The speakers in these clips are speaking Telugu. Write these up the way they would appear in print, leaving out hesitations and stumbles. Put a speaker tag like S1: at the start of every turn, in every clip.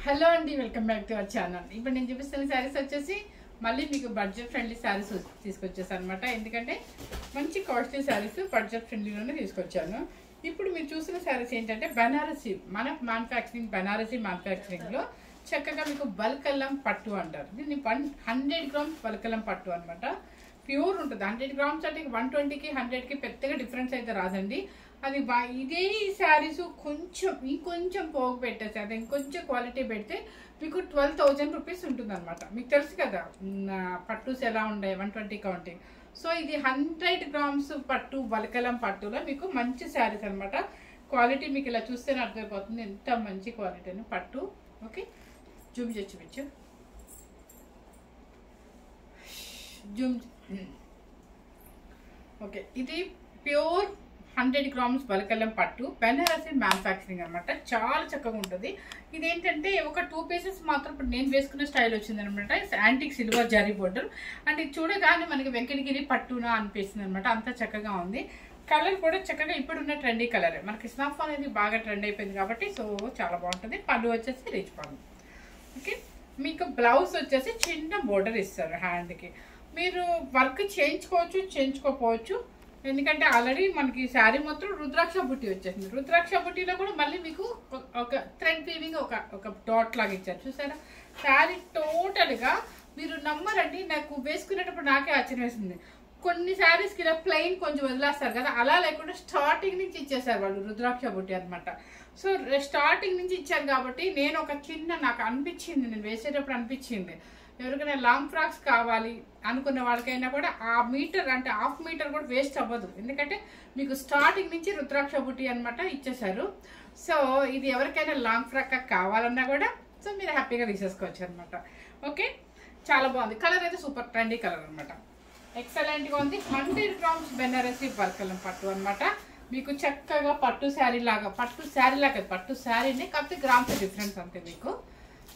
S1: హలో అండి, welcome back to our channel. ఇప్పుడు నేను చూపిస్తున్న శారీస్ వచ్చేసి మళ్ళీ మీకు బడ్జెట్ ఫ్రెండ్లీ శారీస్ తీసుకొచ్చేసాను అనమాట. ఎందుకంటే మంచి కాస్ట్లీ శారీస్ బడ్జెట్ ఫ్రెండ్లీలోనే తీసుకొచ్చాను. ఇప్పుడు మీరు చూసిన శారీస్ ఏంటంటే బనారసి, మన మ్యానుఫ్యాక్చరింగ్ బనారసి మ్యానుఫ్యాక్చరింగ్లో చక్కగా మీకు బల్కల్లం పట్టు అంటారు. దీన్ని 100 గ్రామ్స్ బల్కల్లం పట్టు అనమాట. ప్యూర్ ఉంటుంది. 100 గ్రామ్స్ అంటే 120కి 100కి పెద్దగా డిఫరెన్స్ అయితే రాదండి. అది ఇదే శారీస్ ఇంకొంచెం పోగు పెట్టేసి అది ఇంకొంచెం క్వాలిటీ పెడితే మీకు 12,000 రూపీస్ ఉంటుంది అనమాట. మీకు తెలుసు కదా పట్టుస్ ఎలా ఉన్నాయి 120 కౌంటింగ్. సో ఇది 100 గ్రామ్స్ పట్టు బల్కలం పట్టులో మీకు మంచి శారీస్ అనమాట. క్వాలిటీ మీకు ఇలా చూస్తేనే అర్థమైపోతుంది ఎంత మంచి క్వాలిటీ అని పట్టు. ఓకే, జూమ్ చేసి చూపించు. జూమ్. ఓకే, ఇది ప్యూర్ 100 గ్రామ్స్ బల్కల్లం పట్టు బెనారసి మ్యానుఫ్యాక్చరింగ్ అనమాట. చాలా చక్కగా ఉంటుంది. ఇదేంటంటే ఒక 2 పీసెస్ మాత్రం ఇప్పుడు నేను వేసుకున్న స్టైల్ వచ్చింది అనమాట. Antique silver zari border. అంటే చూడగానే మనకి వెంకటగిరి పట్టునా అనిపిస్తుంది అనమాట. అంత చక్కగా ఉంది. కలర్ కూడా చక్కగా ఇప్పుడున్న ట్రెండీ కలర్. మనకి స్నఫ్ అనేది బాగా ట్రెండ్ అయిపోయింది కాబట్టి సో చాలా బాగుంటుంది. పళ్ళు వచ్చేసి రిచ్ పళ్ళు. ఓకే, మీకు బ్లౌజ్ వచ్చేసి చిన్న బోర్డర్ ఇస్తారు హ్యాండ్కి. మీరు వర్క్ చేయించుకోవచ్చు. ఎందుకంటే ఆల్రెడీ మనకి శారీ మొత్తం రుద్రాక్ష బుట్టి వచ్చేసింది. రుద్రాక్ష బుట్టిలో కూడా మళ్ళీ మీకు ఒక థ్రెడ్ వీవింగ్ ఒక డాట్ లాగా ఇచ్చారు. చూసారా? శారీ టోటల్గా మీరు నమ్మరండి, నాకు వేసుకునేటప్పుడు నాకే ఆశ్చర్యం వేసింది. కొన్ని శారీస్కి ఇలా ప్లెయిన్ కొంచెం వదిలేస్తారు కదా, అలా లేకుండా స్టార్టింగ్ నుంచి ఇచ్చేసారు వాళ్ళు రుద్రాక్ష బుట్టి అనమాట. సో స్టార్టింగ్ నుంచి ఇచ్చారు కాబట్టి నేను ఒక నాకు అనిపించింది, నేను వేసేటప్పుడు అనిపించింది ఎవరికైనా లాంగ్ ఫ్రాక్స్ కావాలి అనుకున్న వాళ్ళకైనా కూడా ఆ మీటర్ అంటే హాఫ్ మీటర్ కూడా వేస్ట్ అవ్వదు. ఎందుకంటే మీకు స్టార్టింగ్ నుంచి రుద్రాక్ష బుట్టి అనమాట ఇచ్చేసారు. సో ఇది ఎవరికైనా లాంగ్ ఫ్రాక్ కావాలన్నా కూడా సో మీరు హ్యాపీగా తీసేసుకోవచ్చు అనమాట. ఓకే, చాలా బాగుంది. కలర్ అయితే సూపర్ ట్రెండీ కలర్ అనమాట. ఎక్సలెంట్గా ఉంది. 100 గ్రామ్స్ బెనారసి బల్కలం పట్టు అనమాట. మీకు చక్కగా పట్టు శారీ లాగా పట్టు శారీనే కాకపోతే గ్రామ్స్ డిఫరెన్స్ అంతే మీకు.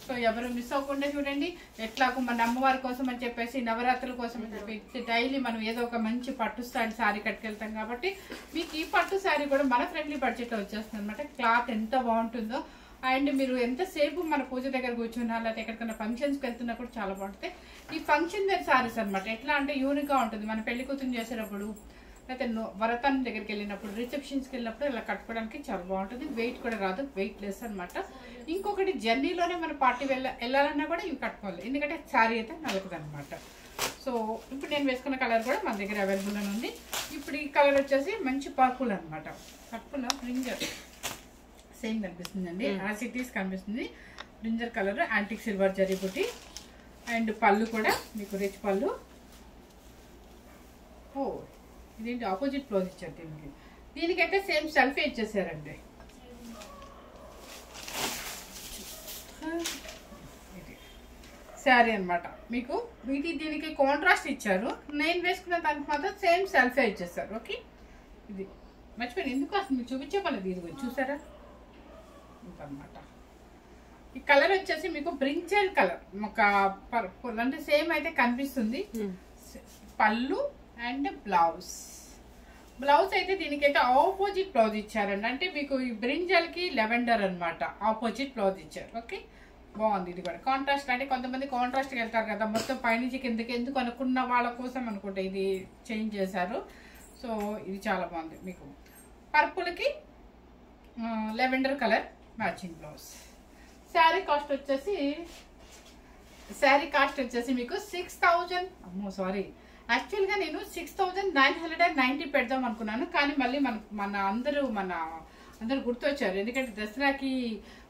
S1: సో ఎవరు మిస్ అవ్వకుండా చూడండి. ఎట్లాగో మన అమ్మవారి కోసం అని చెప్పేసి నవరాత్రుల కోసం అని చెప్పి డైలీ మనం ఏదో ఒక మంచి పట్టు స్టైల్ శారీ కట్టుకెళ్తాం కాబట్టి మీకు ఈ పట్టు శారీ కూడా మన ఫ్రెండ్లీ బడ్జెట్లో వచ్చేస్తుంది అనమాట. క్లాత్ ఎంత బాగుంటుందో అండ్ మీరు ఎంతసేపు మన పూజ దగ్గర కూర్చున్నా లేకపోతే ఎక్కడికైనా ఫంక్షన్స్కి వెళ్తున్నా కూడా చాలా బాగుంటుంది. ఈ ఫంక్షన్ వేర్ శారీస్ అనమాట. ఎట్లా అంటే యూనిక్గా ఉంటుంది. మన పెళ్లి కూతురు చేసేటప్పుడు లేకపోతే వ్రతం దగ్గరికి వెళ్ళినప్పుడు రిసెప్షన్స్కి వెళ్ళినప్పుడు ఇలా కట్టుకోవడానికి చాలా బాగుంటుంది. వెయిట్ కూడా రాదు, వెయిట్ లెస్ అనమాట. ఇంకొకటి జర్నీలోనే మన పార్టీ వెళ్ళాలన్నా కూడా ఇవి కట్టుకోవాలి. ఎందుకంటే శారీ అయితే నలుగుతుంది అనమాట. సో ఇప్పుడు నేను వేసుకున్న కలర్ కూడా మన దగ్గర అవైలబుల్ అని ఉంది. ఇప్పుడు ఈ కలర్ వచ్చేసి మంచి పర్పుల్ అనమాట. పర్పుల్ బ్రింజర్ సేమ్ కనిపిస్తుందండి, యాజ్ ఇట్ ఈస్ కనిపిస్తుంది. బ్రింజర్ కలర్ యాంటిక్ సిల్వర్ జరీ బుట్టి అండ్ పళ్ళు కూడా మీకు రిచ్ పళ్ళు. ఓ ఇదేంటి ఆపోజిట్ బ్లౌజ్ ఇచ్చారు దీనికైతే సేమ్ సెల్ఫీ ఇచ్చేసారండి. శారీ అనమాట. మీకు దీనికి కాంట్రాస్ట్ ఇచ్చారు. నేను వేసుకున్న దానికి మాత్రం సేమ్ సెల్ఫీ ఇచ్చేసారు. ఓకే, ఇది మర్చిపోయింది ఎందుకు అసలు మీకు చూపించే పర్లేదు. ఇది చూసారా ఇంకనమాట. ఈ కలర్ వచ్చేసి మీకు బ్రింజల్ కలర్ ఒక పర్పుల్ అంటే సేమ్ అయితే కనిపిస్తుంది. పళ్ళు అండ్ బ్లౌజ్ అయితే దీనికైతే ఆపోజిట్ బ్లౌజ్ ఇచ్చారండి. అంటే మీకు ఈ బ్రింజల్ కి లెవెండర్ అనమాట ఆపోజిట్ బ్లౌజ్ ఇచ్చారు. ఓకే, బాగుంది. ఇది కూడా కాంట్రాస్ట్. అంటే కొంతమంది కాంట్రాస్ట్కి వెళ్తారు కదా, మొత్తం పైనుంచి కిందకి ఎందుకు అనుకున్న వాళ్ళ కోసం అనుకుంటే ఇది చేంజ్ చేశారు. సో ఇది చాలా బాగుంది. మీకు పర్పుల్కి lavender colour matching blouse. Sari cost వచ్చేసి మీకు 6,000 సారీ యాక్చువల్గా నేను 6,990 పెడదాం అనుకున్నాను. కానీ మళ్ళీ మన అందరూ గుర్తొచ్చారు. ఎందుకంటే దసరాకి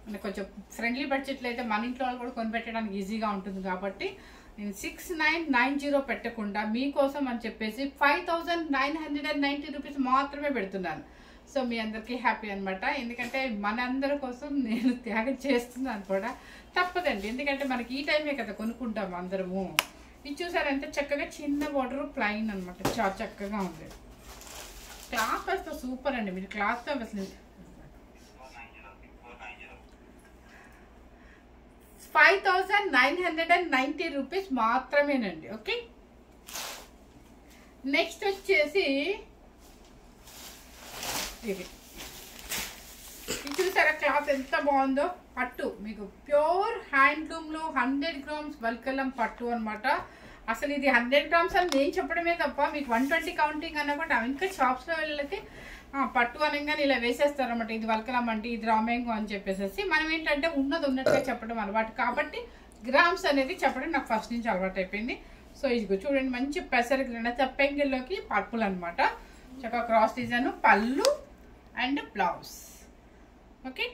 S1: మనకు కొంచెం ఫ్రెండ్లీ బడ్జెట్లో అయితే మన ఇంట్లో వాళ్ళు కూడా కొనిపెట్టడానికి ఈజీగా ఉంటుంది కాబట్టి నేను 6,990 పెట్టకుండా మీకోసం అని చెప్పేసి 5,990 రూపీస్ మాత్రమే పెడుతున్నాను. సో మీ అందరికీ హ్యాపీ అనమాట. ఎందుకంటే మనందరి కోసం నేను త్యాగం చేస్తున్నాను కూడా తప్పదండి. ఎందుకంటే మనకి ఈ టైమే కదా కొనుక్కుంటాము అందరము. ఇది చూసారు ఎంత చక్కగా చిన్న బోర్డర్ ప్లైన్ అనమాట. చాలా చక్కగా ఉంది. క్లాత్ అసలు సూపర్ అండి. మీరు క్లాత్ అసలు 5,990 రూపీస్ మాత్రమేనండి. ఓకే, నెక్స్ట్ వచ్చేసి ఇది చూసారా క్లాత్ ఎంత బాగుందో. పట్టు మీకు ప్యూర్ హ్యాండ్లూమ్లో 100 grams వల్కలం పట్టు అనమాట. అసలు ఇది 100 grams అని నేను చెప్పడమే తప్ప మీకు 120 కౌంటింగ్ అన్నమాట. ఇంకా షాప్స్లో వెళ్ళకి పట్టు అనగానే ఇలా వేసేస్తారు అనమాట. ఇది వల్కలం అంటే ఇది రామేంగో అని చెప్పేసి. మనం ఏంటంటే ఉన్నది ఉన్నట్టుగా చెప్పడం అలవాటు కాబట్టి గ్రామ్స్ అనేది చెప్పడం నాకు ఫస్ట్ నుంచి అలవాటు అయిపోయింది. సో ఇది చూడండి మంచి పెసర పెంగిల్లోకి పర్పుల్ అనమాట. చక్కగా క్రాస్ డిజైన్, పళ్ళు అండ్ బ్లౌజ్. ఓకే,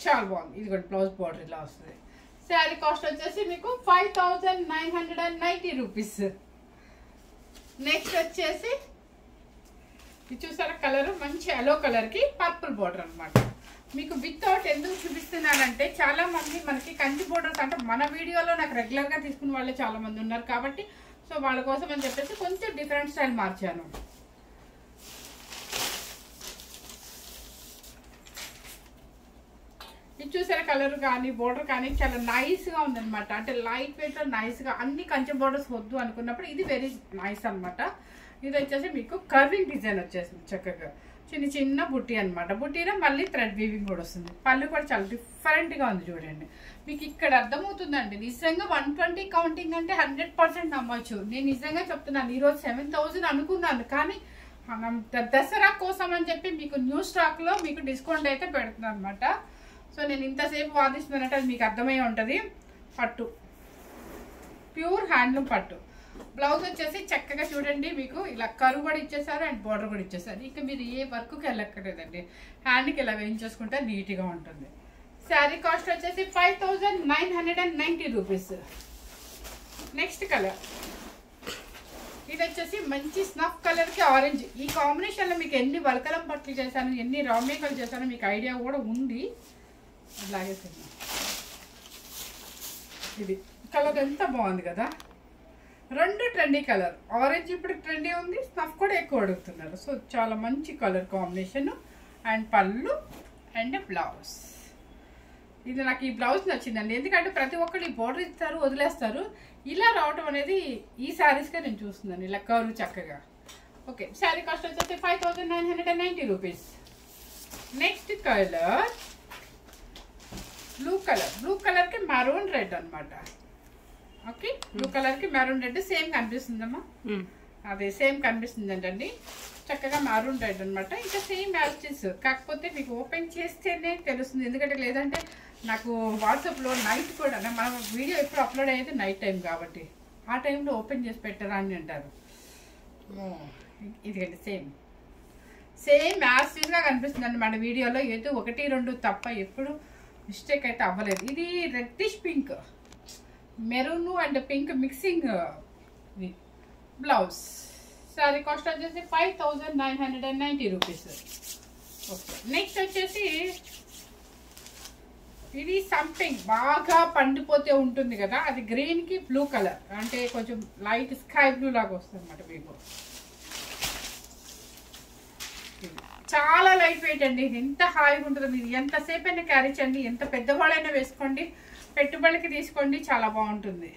S1: చాలా బాగుంది. ఇది కూడా బ్లౌజ్ బార్డర్ ఇలా వస్తుంది. శారీ కాస్ట్ వచ్చేసి మీకు 5990 రూపీస్. నెక్స్ట్ వచ్చేసి ఇది చూసారా కలర్ మంచి ఎల్లో కలర్కి పర్పుల్ బార్డర్ అనమాట. మీకు వితౌట్ ఎందుకు చూపిస్తున్నానంటే చాలా మంది మనకి కంచి బోర్డర్స్ అంటే మన వీడియోలో నాకు రెగ్యులర్గా తీసుకున్న వాళ్ళే చాలా మంది ఉన్నారు కాబట్టి సో వాళ్ళ కోసం అని చెప్పేసి కొంచెం డిఫరెంట్ స్టైల్ మార్చాను. ఇది చూసారా కలర్ కానీ బోర్డర్ కానీ చాలా నైస్గా ఉందన్నమాట. అంటే లైట్ వెయిట్లో నైస్గా అన్ని కంచి బోర్డర్స్ వద్దు అనుకున్నప్పుడు ఇది వెరీ నైస్ అనమాట. ఇది వచ్చేసి మీకు కర్వింగ్ డిజైన్ వచ్చేసింది చక్కగా చిన్న చిన్న బుట్టి అనమాట. బుట్టీలో మళ్ళీ థ్రెడ్ వీవింగ్ కూడా వస్తుంది. పళ్ళు కూడా చాలా డిఫరెంట్గా ఉంది చూడండి. మీకు ఇక్కడ అర్థమవుతుందండి నిజంగా 120 కౌంటింగ్ అంటే 100% నమ్మచ్చు. నేను నిజంగా చెప్తున్నాను ఈరోజు 7000 అనుకున్నాను కానీ దసరా కోసం అని చెప్పి మీకు న్యూ స్టాక్లో మీకు డిస్కౌంట్ అయితే పెడుతున్నాను అనమాట. సో నేను ఇంతసేపు వాదిస్తున్నానంటే అది మీకు అర్థమై ఉంటుంది. పట్టు ప్యూర్ హ్యాండ్లూమ్ పట్టు. బ్లౌజ్ వచ్చేసి చక్కగా చూడండి మీకు ఇలా కరువు కూడా ఇచ్చేసారు అండ్ బార్డర్ కూడా ఇచ్చేసారు. ఇంకా మీరు ఏ వర్క్కి వెళ్ళక్కర్లేదండి. హ్యాండ్కి ఇలా వేయించేసుకుంటే నీట్గా ఉంటుంది. శారీ కాస్ట్ వచ్చేసి 5990 రూపీస్. నెక్స్ట్ కలర్ ఇది వచ్చేసి మంచి స్నఫ్ కలర్కి ఆరెంజ్. ఈ కాంబినేషన్లో మీకు ఎన్ని వల్కలం పట్లు చేశాను ఎన్ని రామేకలు చేశాను మీకు ఐడియా కూడా ఉంది. అలాగే ఇది కలర్ ఎంత బాగుంది కదా. రెండు ట్రెండీ కలర్. ఆరెంజ్ ఇప్పుడు ట్రెండీ ఉంది, స్నఫ్ కూడా ఎక్కువ అడుగుతున్నారు. సో చాలా మంచి కలర్ కాంబినేషన్ అండ్ పళ్ళు అండ్ బ్లౌజ్. ఇది నాకు ఈ బ్లౌజ్ నచ్చిందండి ఎందుకంటే ప్రతి ఒక్కరు ఈ బోర్డర్ ఇస్తారు వదిలేస్తారు. ఇలా రావటం అనేది ఈ శారీస్గా నేను చూస్తున్నాను ఇలా కర్వ్ చక్కగా. ఓకే, శారీ కాస్ట్ వచ్చేసి 5990 rupees. Next colour blue colour. Blue కలర్కి మెరూన్ రెడ్ అనమాట. ఓకే, బ్లూ కలర్కి మెరూన్ రెడ్ సేమ్ కనిపిస్తుందమ్మా. అదే సేమ్ కనిపిస్తుంది అంటండి. చక్కగా మెరూన్ రెడ్ అనమాట. ఇంకా సేమ్ యాస్టిస్ కాకపోతే మీకు ఓపెన్ చేస్తేనే తెలుస్తుంది ఎందుకంటే లేదంటే నాకు వాట్సాప్లో నైట్ కూడా మనం వీడియో ఎప్పుడు అప్లోడ్ అయ్యేది నైట్ టైం కాబట్టి ఆ టైంలో ఓపెన్ చేసి పెట్టరా అని అంటారు. ఇదిగండి సేమ్ యాస్టిస్గా కనిపిస్తుంది అండి మన వీడియోలో. ఏదో 1-2 తప్ప ఎప్పుడు మిస్టేక్ అయితే అవ్వలేదు. ఇది reddish pink, maroon and pink mixing blouse. Sari cost వచ్చేసి 5990 రూపీస్. ఓకే, నెక్స్ట్ వచ్చేసి ఇది సంథింగ్ బాగా పండిపోతే ఉంటుంది కదా అది గ్రీన్కి బ్లూ కలర్ అంటే కొంచెం లైట్ స్కై బ్లూ లాగా వస్తుంది అనమాట. మీకు చాలా లైట్ వెయిట్ అండి. ఎంత హాయిగా ఉంటుందో మీరు ఎంతసేపు అయినా క్యారీ చేయండి, ఎంత పెద్దవాళ్ళైనా వేసుకోండి, పెట్టుబడికి తీసుకోండి, చాలా బాగుంటుంది.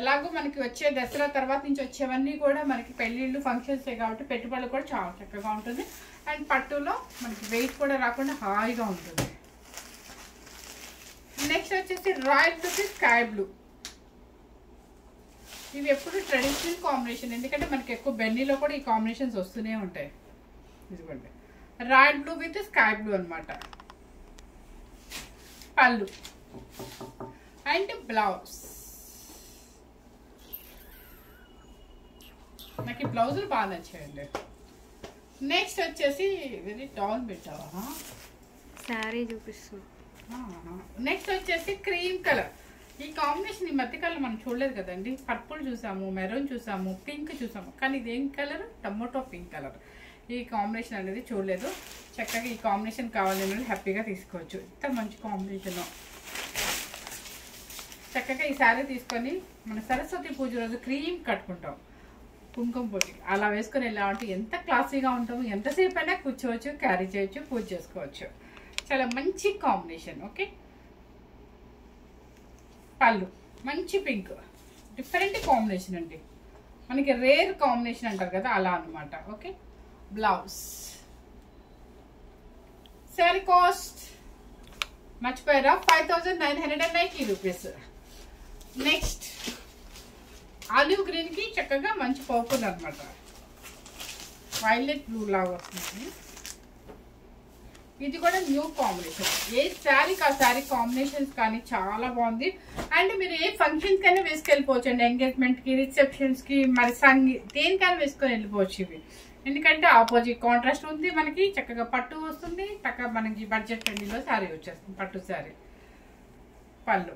S1: ఎలాగో మనకి వచ్చే దసరా తర్వాత నుంచి వచ్చేవన్నీ కూడా మనకి పెళ్ళిళ్ళు ఫంక్షన్సే కాబట్టి పెట్టుబడులు కూడా చాలా చక్కగా ఉంటుంది. అండ్ పట్టులో మనకి వెయిట్ కూడా రాకుండా హాయిగా ఉంటుంది. నెక్స్ట్ వచ్చేసి రాయల్ బ్లూకి స్కై బ్లూ. ఇవి ఎప్పుడు ట్రెడిషనల్ కాంబినేషన్ ఎందుకంటే మనకి ఎక్కువ బెన్నీలో కూడా ఈ కాంబినేషన్స్ వస్తూనే ఉంటాయి. ఇదిగోండి royal blue with sky blue అనమాట. పళ్ళు అండ్ బ్లౌజ్. నాకు ఈ బ్లౌజులు బాగా నచ్చాయండి. నెక్స్ట్ వచ్చేసి వెరీ డౌన్ పెట్టావా
S2: శారీ చూపిస్తున్నా.
S1: నెక్స్ట్ వచ్చేసి క్రీమ్ కలర్. ఈ కాంబినేషన్ ఈ మధ్యకాలం మనం చూడలేదు కదండి. పర్పుల్ చూసాము, మెరూన్ చూసాము, పింక్ చూసాము, కానీ ఇదేం కలర్ టమోటో పింక్ కలర్. ఈ కాంబినేషన్ అనేది చూడలేదు. చక్కగా ఈ కాంబినేషన్ కావాలని హ్యాపీగా తీసుకోవచ్చు. ఎంత మంచి కాంబినేషన్. చక్కగా ఈ శారీ తీసుకొని మన సరస్వతి పూజ రోజు క్రీమ్ కట్టుకుంటాం కుంకుమ పొడి అలా వేసుకొని వెళ్ళామంటే ఎంత క్లాసీగా ఉంటాము. ఎంతసేపు అయినా కూర్చోవచ్చు, క్యారీ చేయొచ్చు, పూజ చేసుకోవచ్చు. చాలా మంచి కాంబినేషన్. ఓకే, పళ్ళు మంచి పింక్ డిఫరెంట్ కాంబినేషన్ అండి. మనకి రేర్ కాంబినేషన్ అంటారు కదా అలా అనమాట. Okay, blouse. శారీ కాస్ట్ మర్చిపోయారా 5990 రూపీస్. నెక్స్ట్ ఆలివ్ గ్రీన్ కి చక్కగా మంచి పర్పుల్ అనమాట, వైలెట్ బ్లూ లాగా వస్తుంది. ఇది కూడా న్యూ కాంబినేషన్. ఏ శారీ ఆ శారీ కాంబినేషన్స్ కానీ చాలా బాగుంది. అండ్ మీరు ఏ ఫంక్షన్స్ కైనా వేసుకెళ్ళిపోవచ్చు అండి, ఎంగేజ్మెంట్ కి, రిసెప్షన్స్ కి, మరి దేనికైనా వేసుకొని వెళ్ళిపోవచ్చు ఇవి. ఎందుకంటే ఆపోజిట్ కాంట్రాస్ట్ ఉంది మనకి, చక్కగా పట్టు వస్తుంది, చక్కగా మనకి బడ్జెట్ ఫ్రెండ్లీలో శారీ వచ్చేస్తుంది, పట్టు శారీ. పళ్ళు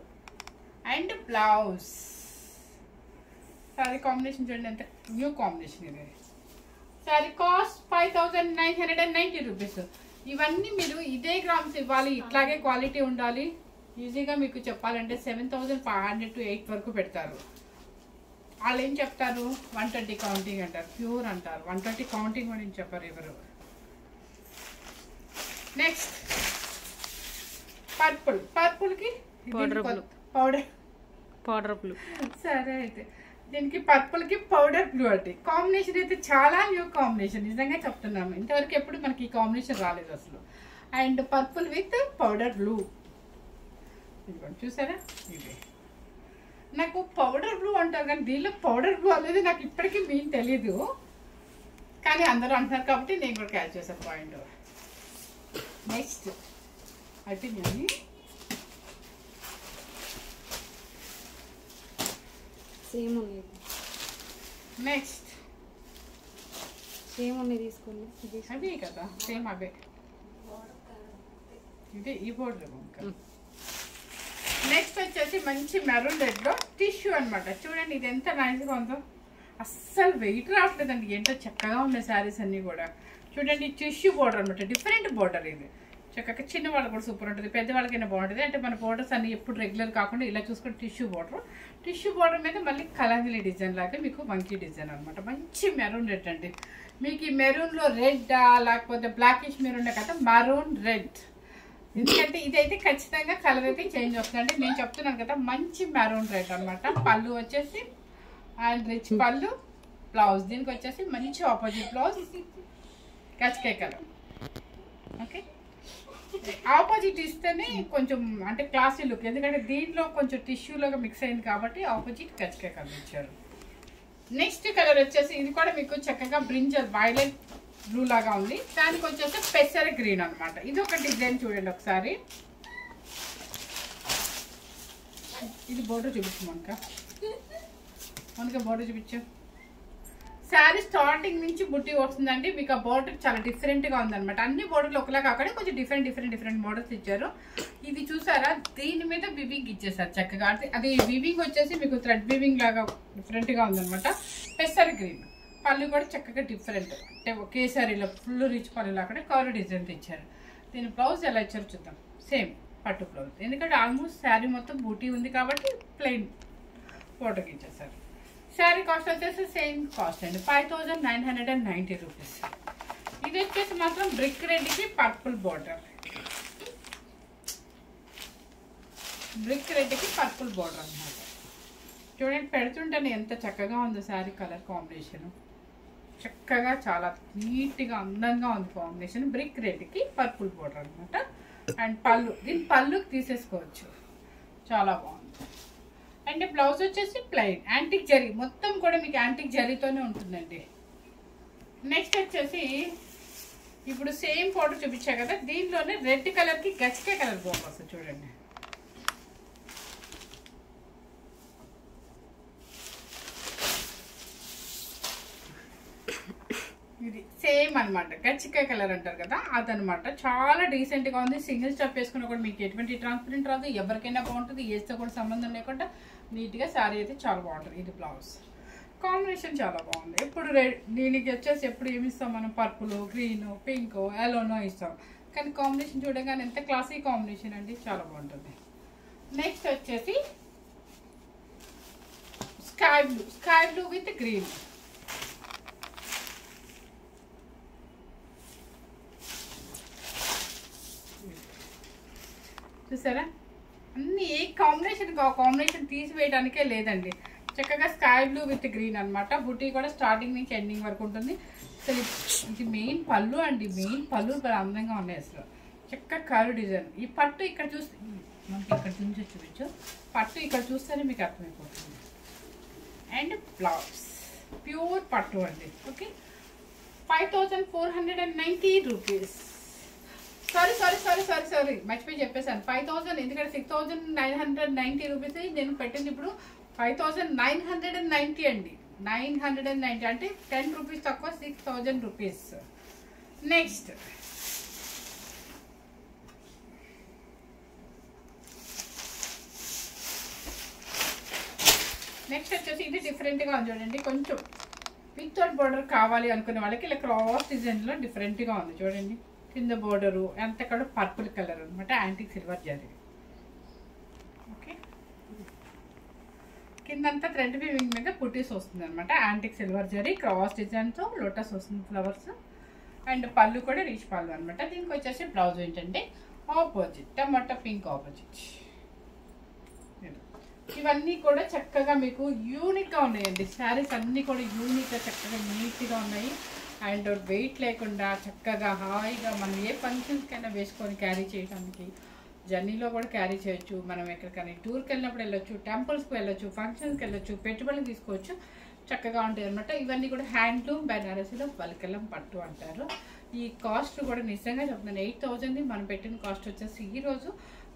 S1: అండ్ బ్లౌజ్. శారీ కాంబినేషన్ చూడండి ఎంత న్యూ కాంబినేషన్ ఇది. Sari cost 5990 rupees. ఇవన్నీ మీరు ఇదే గ్రామ్స్ ఇవ్వాలి, ఇట్లాగే క్వాలిటీ ఉండాలి. ఈజీగా మీకు చెప్పాలంటే 7500 to 8 వరకు పెడతారు. వాళ్ళు ఏం చెప్తారు 120 కౌంటింగ్ అంటారు, ప్యూర్ అంటారు. 120 కౌంటింగ్ అని చెప్పారు ఎవరు. నెక్స్ట్ పర్పుల్కి పౌడర్ బ్లూ. సరే అయితే దీనికి పర్పుల్కి పౌడర్ బ్లూ అంటే కాంబినేషన్ అయితే చాలా న్యూ కాంబినేషన్, నిజంగా చెప్తున్నాము. ఇంతవరకు ఎప్పుడు మనకి ఈ కాంబినేషన్ రాలేదు అసలు. And purple with powder blue, చూసారా? ఇది నాకు పౌడర్ బ్లూ అంటారు కానీ దీనిలో పౌడర్ బ్లూ అనేది నాకు ఇప్పటికీ మీన్ తెలీదు, కానీ అందరూ అంటున్నారు కాబట్టి నేను కూడా క్యాచ్ చేశాను పాయింట్. నెక్స్ట్ అయిపోయింది.
S2: సేమ్ ఉన్నాయి.
S1: నెక్స్ట్
S2: సేమ్ ఉన్నాయి తీసుకోండి.
S1: అవే కదా సేమ్ అవే. ఇది ఈ బోర్డు. నెక్స్ట్ వచ్చేసి మంచి మెరూన్ రెడ్ లో టిష్యూ అనమాట. చూడండి ఇది ఎంత నైస్గా ఉందో, అస్సలు వెయిట్ రావట్లేదండి. ఏంటో చక్కగా ఉన్నాయి శారీస్ అన్ని కూడా. చూడండి టిష్యూ బోర్డర్ అనమాట, డిఫరెంట్ బోర్డర్ ఇది. చక్కగా చిన్న వాళ్ళు కూడా సూపర్ ఉంటుంది, పెద్దవాళ్ళకైనా బాగుంటుంది. అంటే మన బోర్డర్స్ అన్ని ఎప్పుడు రెగ్యులర్ కాకుండా ఇలా చూసుకుంటే టిష్యూ బోర్డర్ మీద మళ్ళీ కలంజిలి డిజైన్ లాగా మీకు మంకీ డిజైన్ అనమాట. మంచి మెరూన్ రెడ్ అండి. మీకు ఈ మెరూన్లో రెడ్ లేకపోతే బ్లాకిష్ మెరూన్ కదా, మరూన్ రెడ్. ఎందుకంటే ఇదైతే ఖచ్చితంగా కలర్ అయితే చేంజ్ వస్తుందండి. నేను చెప్తున్నాను కదా, మంచి మెరూన్ రెడ్ అనమాట. పళ్ళు వచ్చేసి అండ్ రిచ్ పళ్ళు, బ్లౌజ్ దీనికి వచ్చేసి మంచి ఆపోజిట్ బ్లౌజ్, కచ్చకాయ కలర్. ఓకే, ఆపోజిట్ ఇస్తేనే కొంచెం అంటే క్లాసీ లుక్. ఎందుకంటే దీంట్లో కొంచెం టిష్యూలోగా మిక్స్ అయింది కాబట్టి ఆపోజిట్ కచ్చకాయ కలర్ ఇచ్చారు. నెక్స్ట్ కలర్ వచ్చేసి ఇది కూడా మీకు చక్కగా బ్రింజల్ వైలెట్ బ్లూ లాగా ఉంది. దానికి వచ్చేసి పెసర గ్రీన్ అనమాట. ఇది ఒక డిజైన్ చూడండి ఒకసారి. ఇది బోర్డర్ చూపించు మనకి బోర్డర్ చూపించు. శారీ స్టార్టింగ్ నుంచి బుట్టి వస్తుందండి. మీకు ఆ బోర్డర్ చాలా డిఫరెంట్గా ఉందన్నమాట. అన్ని బోర్డర్లు ఒకలా కాకుండా కొంచెం డిఫరెంట్ బోర్డర్స్ ఇచ్చారు. ఇది చూసారా, దీని మీద వివింగ్ ఇచ్చేసారు చక్కగా. అది వివింగ్ వచ్చేసి మీకు థ్రెడ్ వివింగ్ లాగా డిఫరెంట్గా ఉందన్నమాట. పెసర్ గ్రీన్ పళ్ళు కూడా చక్కగా డిఫరెంట్, అంటే ఒకే శారీలో ఫుల్ రిచ్ పళ్ళు లాగా కవర్ డిజైన్ ఇచ్చారు. దీని బ్లౌజ్ ఎలా ఇచ్చారు చూద్దాం. సేమ్ పట్టు బ్లౌజ్, ఎందుకంటే ఆల్మోస్ట్ శారీ మొత్తం బూటీ ఉంది కాబట్టి ప్లెయిన్ బోర్డర్కి ఇచ్చేసారు. శారీ కాస్ట్ వచ్చేసి సేమ్ కాస్ట్ అండి, 5990 రూపీస్. ఇది వచ్చేసి మాత్రం బ్రిక్ రెడ్కి పర్పుల్ బోర్డర్, అనమాట. చూడండి పెడుతుంటేనే ఎంత చక్కగా ఉందో శారీ కలర్ కాంబినేషన్. చక్కగా చాలా నీట్గా అందంగా ఉంది కాంబినేషన్. బ్రిక్ రెడ్కి పర్పుల్ బోర్డర్ అనమాట. అండ్ పళ్ళు, దీని పళ్ళుకి తీసేసుకోవచ్చు, చాలా బాగుంది. అండ్ బ్లౌజ్ వచ్చేసి ప్లెయిన్ యాంటిక్ జరీ, మొత్తం కూడా మీకు యాంటిక్ జరీతోనే ఉంటుందండి. నెక్స్ట్ వచ్చేసి ఇప్పుడు సేమ్ ఫోటో చూపించా కదా, దీనిలోనే రెడ్ కలర్కి గచ్చకాయ కలర్ బోర్డర్ వస్తుంది చూడండి. ఇది సేమ్ అనమాట, గచ్చికాయ కలర్ అంటారు కదా అదనమాట. చాలా డీసెంట్గా ఉంది. సింగిల్ స్టెప్ వేసుకున్నా కూడా మీకు ఎటువంటి ట్రాన్స్పరెంట్ రాదు, ఎవరికైనా బాగుంటుంది. ఏజ్తో కూడా సంబంధం లేకుండా నీట్గా శారీ అయితే చాలా బాగుంటుంది. ఇది బ్లౌజ్ కాంబినేషన్ చాలా బాగుంది. ఎప్పుడు దీనికి వచ్చేసి ఎప్పుడు ఏమి ఇస్తాం మనం, పర్పుల్, గ్రీన్, పింక్, ఎల్లోనో ఇస్తాం. కానీ కాంబినేషన్ చూడగానే ఎంత క్లాసీ కాంబినేషన్ అండి, చాలా బాగుంటుంది. నెక్స్ట్ వచ్చేసి స్కై బ్లూ విత్ గ్రీన్. చూసారా, అన్ని ఏ కాంబినేషన్ తీసివేయడానికే లేదండి. చక్కగా స్కై బ్లూ విత్ గ్రీన్ అనమాట. బుట్టి కూడా స్టార్టింగ్ నుంచి ఎండింగ్ వరకు ఉంటుంది. అసలు ఇది మెయిన్ పళ్ళు అండి, మెయిన్ పళ్ళు అందంగా ఉన్నాయి. అసలు చక్కగా కారు డిజైన్. ఈ పట్టు ఇక్కడ చూస్తే మనకి ఇక్కడ నుంచి చూపించు, పట్టు ఇక్కడ చూస్తేనే మీకు అర్థమైపోతుంది. అండ్ బ్లౌజ్ ప్యూర్ పట్టు అండి. Okay, 5490 rupees. సారీ మర్చిపోయి చెప్పేసాను 5000, ఎందుకంటే 6990 రూపీస్ నేను పెట్టింది. ఇప్పుడు 5990 అండి. 990 అంటే 10 రూపీస్ తక్కువ, 6000 రూపీస్. నెక్స్ట్ వచ్చేసి ఇది డిఫరెంట్గా ఉంది చూడండి. కొంచెం వితౌట్ బోర్డర్ కావాలి అనుకునే వాళ్ళకి ఇలా క్రాస్ డిజైన్లో డిఫరెంట్గా ఉంది చూడండి. కింద బోర్డరు అంతా కూడా పర్పుల్ కలర్ అనమాట, యాంటిక్ సిల్వర్ జరీ. ఓకే, కిందంతా థ్రెడ్ వీవింగ్ మీద పుట్టీస్ వస్తుంది అనమాట, యాంటిక్ సిల్వర్ జరీ క్రాస్ డిజైన్తో లోటస్ వస్తుంది ఫ్లవర్స్. అండ్ పళ్ళు కూడా రీచ్ పళ్ళు అనమాట. దీనికి వచ్చేసి బ్లౌజ్ ఏంటంటే ఆపోజిట్ టమాటా పింక్ ఆపోజిట్. ఇవన్నీ కూడా చక్కగా మీకు యూనిక్గా ఉన్నాయండి. శారీస్ అన్నీ కూడా యూనిక్గా చక్కగా నీట్గా ఉన్నాయి. అండ్ వెయిట్ లేకుండా చక్కగా హాయిగా మనం ఏ ఫంక్షన్స్కైనా వేసుకొని క్యారీ చేయడానికి, జర్నీలో కూడా క్యారీ చేయొచ్చు. మనం ఎక్కడికైనా టూర్కి వెళ్ళినప్పుడు వెళ్ళొచ్చు, టెంపుల్స్కి వెళ్ళొచ్చు, ఫంక్షన్స్కి వెళ్ళొచ్చు, పెట్టుబడులు తీసుకోవచ్చు. చక్కగా ఉంటాయి అనమాట. ఇవన్నీ కూడా హ్యాండ్లూమ్ బెనారసీలో వల్కలం పట్టు అంటారు. ఈ కాస్ట్ కూడా నిజంగా చెప్తున్నాను 8000. మనం పెట్టిన కాస్ట్ వచ్చేసి ఈరోజు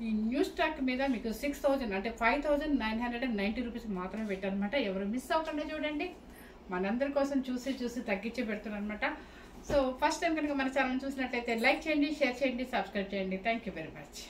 S1: ఈ న్యూ స్టాక్ మీద మీకు 6000 అంటే 5990 రూపీస్ మాత్రమే పెట్టారనమాట. ఎవరు మిస్ అవ్వకుండా చూడండి. మనందరి కోసం చూసి తగ్గించి పెడుతున్నాను అనమాట. సో ఫస్ట్ టైం కనుక మన ఛానల్ చూసినట్లయితే లైక్ చేయండి, షేర్ చేయండి, సబ్స్క్రైబ్ చేయండి. Thank you very much.